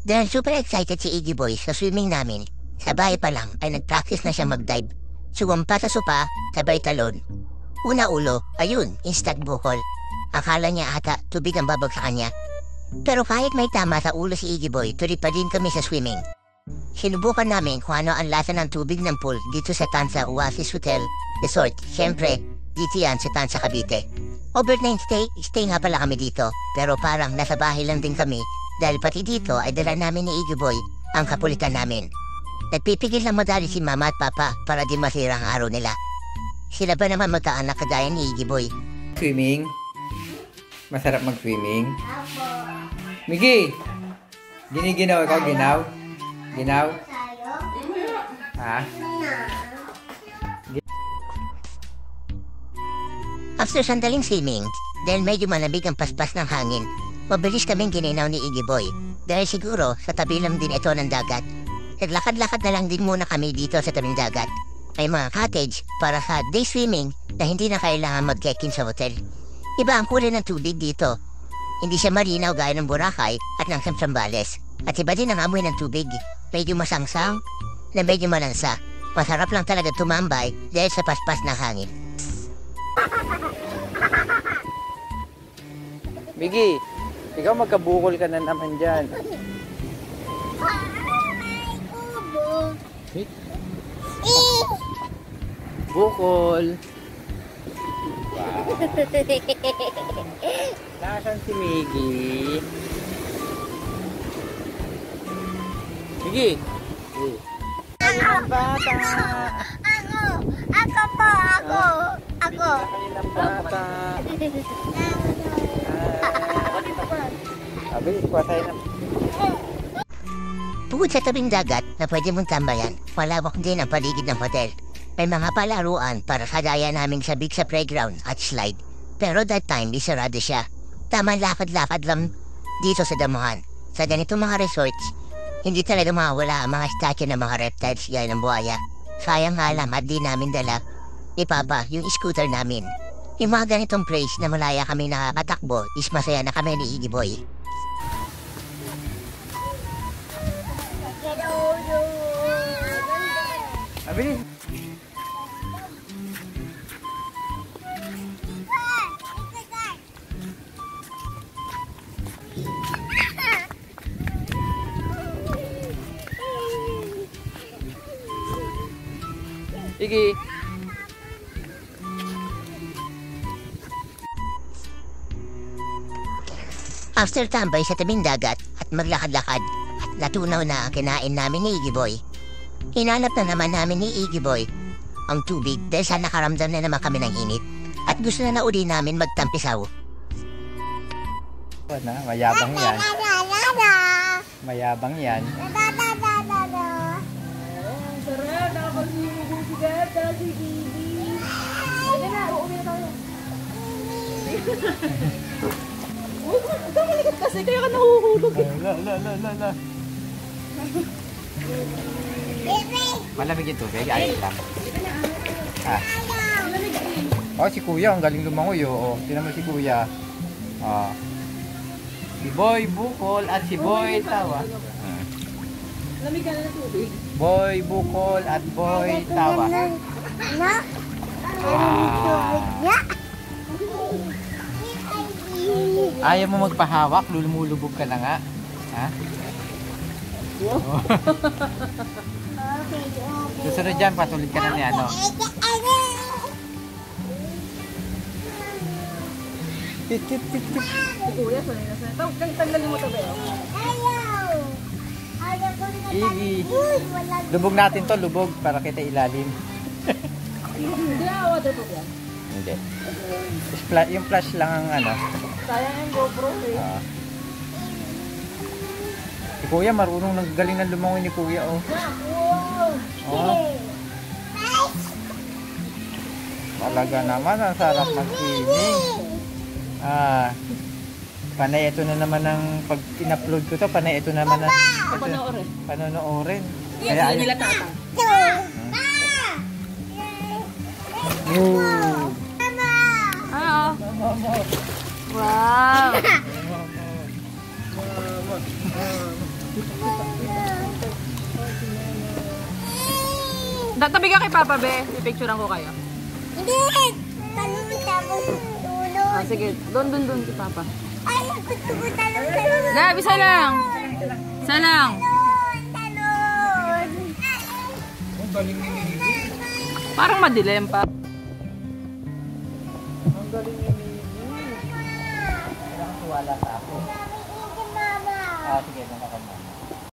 Dahil super excited si Iggy Boy sa swimming namin, sa bahay pa lang ay nag-practice na siya mag-dive. Sumampa sa sopa, sabay talon. Una ulo, ayun, instant bukol. Akala niya ata tubig ang babag sa kanya. Pero kahit may tama sa ulo si Iggy Boy, tuloy pa din kami sa swimming. Sinubukan namin kung ano ang lasa ng tubig ng pool dito sa Tansa Oasis Hotel Resort. Siyempre, dito yan sa Tansa Cavite. Overnight stay nga pala kami dito, pero parang nasa bahay lang din kami dahil pati dito ay dala namin ni Iggy Boy ang kapulitan namin. Nagpipigil lang madali si mama at papa para di masira ang araw nila. Sila ba naman magkaanak kagaya ni Iggy Boy? Swimming? Masarap mag-swimming? Miggy! Giniginaw ikaw, ginaw? Ginaw? Ha? After sandaling swimming, dahil medyo malamig ang paspas ng hangin, mabilis kaming gininaw ni Iggy Boy. Dahil siguro sa tabi lang din ito ng dagat. Naglakad-lakad na lang din muna kami dito sa tabing dagat. May mga cottage para sa day swimming na hindi na kailangan mag-check-in sa hotel. Iba ang kulay ng tubig dito. Hindi siya marinaw gaya ng Boracay at ng Sambales. At iba din ang amoy ng tubig. Medyo masangsang na medyo malansa. Masarap lang talaga tumambay dahil sa paspas ng hangin. Miggy, ikaw magkabukol ka na naman dyan. Bukol. Wow. Nasaan si Miggy? Miggy! Bata! Ako po! Ako! Kanilang bata! Sabi, kuha tayo ng... Bukod sa tabing dagat na pwede mong tambayan, malawak din ang paligid ng hotel. May mga palaruan para kadaya naming sabik sa playground at slide. Pero that time, isarado siya. Tamang lakad-lakad lang dito sa damuhan. Sa ganitong mga resorts, hindi talaga mawala ang mga statue ng mga reptiles gaya ng buhaya. Sayang nga lang at di namin dala ni Papa yung scooter namin. Yung mga ganitong place na malaya kami nakakatakbo is masaya na kami ni Iggy Boy. Abilis! Iggy! After tambay sa tabing dagat at maglakad-lakad at natunaw na ang kinain namin ni Iggy Boy, hinanap na naman namin ni Iggy Boy ang tubig dahil sa nakaramdam na naman kami ng init at gusto na uli namin magtampisaw. Mayabang yan. Mayabang yan. Sarap! Nakapag-iubo si Gata, si Iggy. Sige na, uuwi na tayo. Uy, kamalikot kasi, kaya ka nahuhulog. La. Malamig yung tubig, ayos lang. Ha? Oh, si Kuya, ang galing lumangoy. Oh. Tinan mo si Kuya. Oh. Si Boy Bukol at si Boy Tawa. Lamig ka na ng tubig. Boy Bukol at Boy Tawa. Ayaw mo magpahawak, lumulubog ka na nga. Ha? Oh. Susunod dyan, patulid ka na ni ano. Kuya, sanay na sanay. Tanggalin mo tabi. Iggy. Lubog natin to, lubog para kita ilalim. Hindi na waterproof yan. Hindi. Yung flash lang ang ano. Sayang yung GoPro eh. Si Kuya marunong, naggaling ng lumangoy ni Kuya. Oh. Oh. Talaga naman, ang sarap mag-swimming. Panay ito na naman ng pag in-upload ko to, panay ito naman na panonoorin. Kaya nila tatang. Wow! Tabi ka kay Papa, be. Pipicturean ko kayo. Hindi! Talong tapos tulog. Ah, sige. Doon si Papa. Ay, gusto ko talong. Gab, isa lang. Isa lang. Talong! Ang galing ni Mimi. Parang madilim pa. Ang galing ni Mimi. Kailangan tuwala sa ako. Sige, mama. Sige,